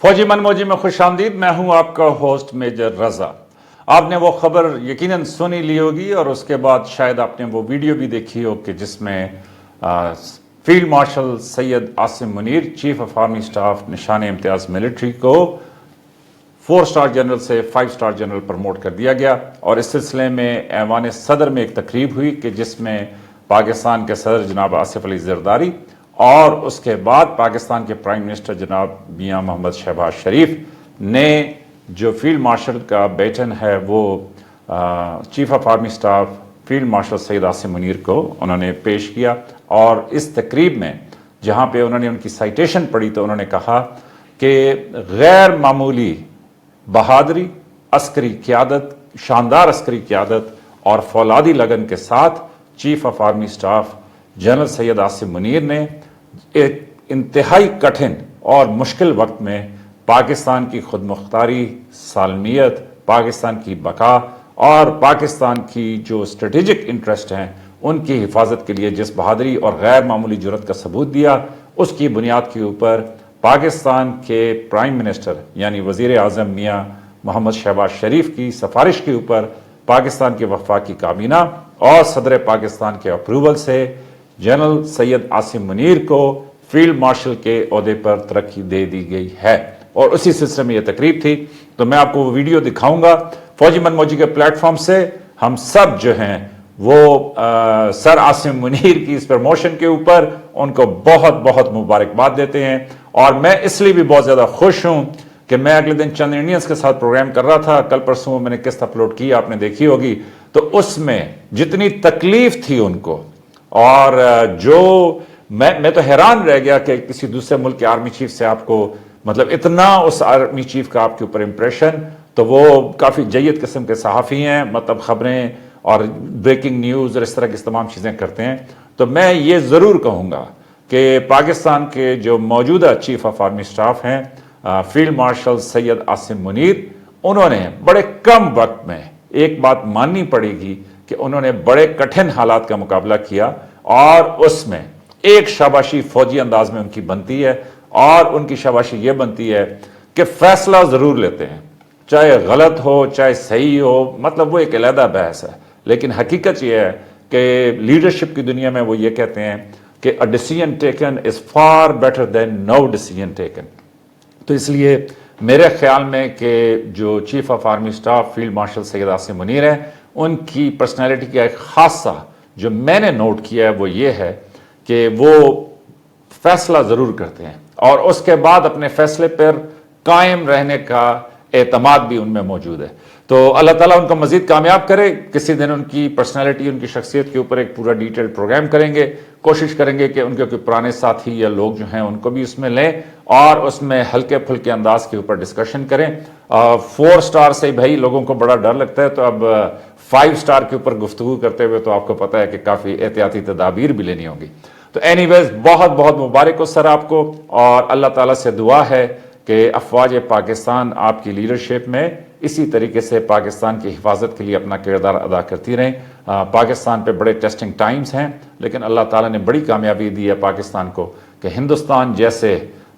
फौजी मनमोजी में खुश आमदीद। मैं हूं आपका होस्ट मेजर रजा। आपने वो खबर यकीनन सुनी ली होगी और उसके बाद शायद आपने वो वीडियो भी देखी हो कि जिसमें field marshal Syed Asim Munir, chief of army staff, निशान इम्तियाज मिलिट्री को 4 स्टार जनरल से 5 स्टार जनरल प्रमोट कर दिया गया। और इस सिलसिले में ऐवान सदर में एक तकरीब हुई कि जिसमें पाकिस्तान के सदर जनाब आसिफ अली जरदारी और उसके बाद पाकिस्तान के प्राइम मिनिस्टर जनाब मियां मोहम्मद शहबाज शरीफ ने जो फील्ड मार्शल का बेटन है वो chief of army staff field marshal Syed Asim Munir को उन्होंने पेश किया। और इस तकरीब में जहाँ पे उन्होंने उनकी साइटेशन पढ़ी तो उन्होंने कहा कि गैर मामूली बहादुरी, अस्करी क़यादत, शानदार अस्करी क़यादत और फौलादी लगन के साथ chief of army staff general Syed Asim Munir ने एक इंतहाई कठिन और मुश्किल वक्त में पाकिस्तान की खुद मुख्तारी, सालमियत, पाकिस्तान की बका और पाकिस्तान की जो स्ट्रेटेजिक इंटरेस्ट हैं उनकी हिफाजत के लिए जिस बहादुरी और गैर मामूली जुर्रत का सबूत दिया, उसकी बुनियाद के ऊपर पाकिस्तान के प्राइम मिनिस्टर यानी वज़ीर आज़म मियां मोहम्मद शहबाज शरीफ की सिफारिश के ऊपर पाकिस्तान की वफाकी काबीना और सदर पाकिस्तान के अप्रूवल से जनरल सैयद आसिम मुनीर को फील्ड मार्शल के ओहदे पर तरक्की दे दी गई है। और उसी सिलसिले में यह तकरीब थी, तो मैं आपको वो वीडियो दिखाऊंगा। फौजी मनमोजी के प्लेटफॉर्म से हम सब जो हैं वो सर आसिम मुनीर की इस प्रमोशन के ऊपर उनको बहुत बहुत मुबारकबाद देते हैं। और मैं इसलिए भी बहुत ज़्यादा खुश हूं कि मैं अगले दिन चंद इंडियंस के साथ प्रोग्राम कर रहा था, कल परसों मैंने किस्त अपलोड की, आपने देखी होगी, तो उसमें जितनी तकलीफ थी उनको और जो मैं तो हैरान रह गया कि किसी दूसरे मुल्क के आर्मी चीफ से आपको मतलब इतना उस आर्मी चीफ का आपके ऊपर इंप्रेशन, तो वो काफ़ी जय्यद किस्म के सहाफ़ी हैं, मतलब ख़बरें और ब्रेकिंग न्यूज़ और इस तरह की तमाम चीज़ें करते हैं। तो मैं ये ज़रूर कहूँगा कि पाकिस्तान के जो मौजूदा चीफ ऑफ आर्मी स्टाफ हैं फील्ड मार्शल सैयद आसिम मुनीर, उन्होंने बड़े कम वक्त में एक बात माननी पड़ेगी कि उन्होंने बड़े कठिन हालात का मुकाबला किया और उसमें एक शाबाशी फौजी अंदाज में उनकी बनती है। और उनकी शाबाशी ये बनती है कि फैसला ज़रूर लेते हैं, चाहे गलत हो चाहे सही हो, मतलब वो एक अलहदा बहस है। लेकिन हकीकत ये है कि लीडरशिप की दुनिया में वो ये कहते हैं कि a decision taken is far better than no decision taken. तो इसलिए मेरे ख्याल में कि जो chief of army staff field marshal Syed Asim Munir हैं, उनकी पर्सनैलिटी का एक खासा जो मैंने नोट किया है वो ये है कि वो फैसला ज़रूर करते हैं और उसके बाद अपने फैसले पर कायम रहने का एतमाद भी उनमें मौजूद है। तो अल्लाह ताला उनको मज़ीद कामयाब करे। किसी दिन उनकी पर्सनैलिटी, उनकी शख्सियत के ऊपर एक पूरा डिटेल्ड प्रोग्राम करेंगे, कोशिश करेंगे कि उनके कोई पुराने साथी या लोग जो हैं उनको भी उसमें लें और उसमें हल्के फुल्के अंदाज के ऊपर डिस्कशन करें। 4 स्टार से भाई लोगों को बड़ा डर लगता है, तो अब 5 स्टार के ऊपर गुफ्तगू करते हुए तो आपको पता है कि काफ़ी एहतियाती तदाबीर भी लेनी होगी। तो एनीवेज बहुत बहुत मुबारक हो सर आपको, और अल्लाह ताला से दुआ है कि अफवाज पाकिस्तान आपकी लीडरशिप में इसी तरीके से पाकिस्तान की हिफाजत के लिए अपना किरदार अदा करती रहें। पाकिस्तान पे बड़े टेस्टिंग टाइम्स हैं, लेकिन अल्लाह ताला ने बड़ी कामयाबी दी है पाकिस्तान को कि हिंदुस्तान जैसे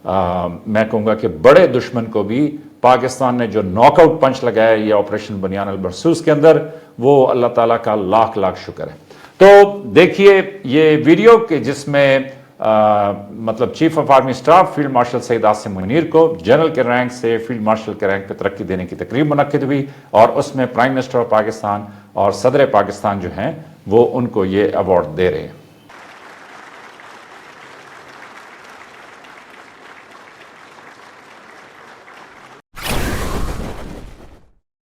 मैं कहूँगा कि बड़े दुश्मन को भी पाकिस्तान ने जो नॉकआउट पंच लगाया ये ऑपरेशन बुनियान अल मरसूस के अंदर, वो अल्लाह ताला का लाख लाख शुक्र है। तो देखिए ये वीडियो के जिसमें मतलब chief of army staff field marshal Syed Asim Munir को जनरल के रैंक से फील्ड मार्शल के रैंक पर तरक्की देने की तकरीब मुनक्किद हुई और उसमें प्राइम मिनिस्टर ऑफ पाकिस्तान और सदर पाकिस्तान जो हैं वो उनको ये अवार्ड दे रहे हैं।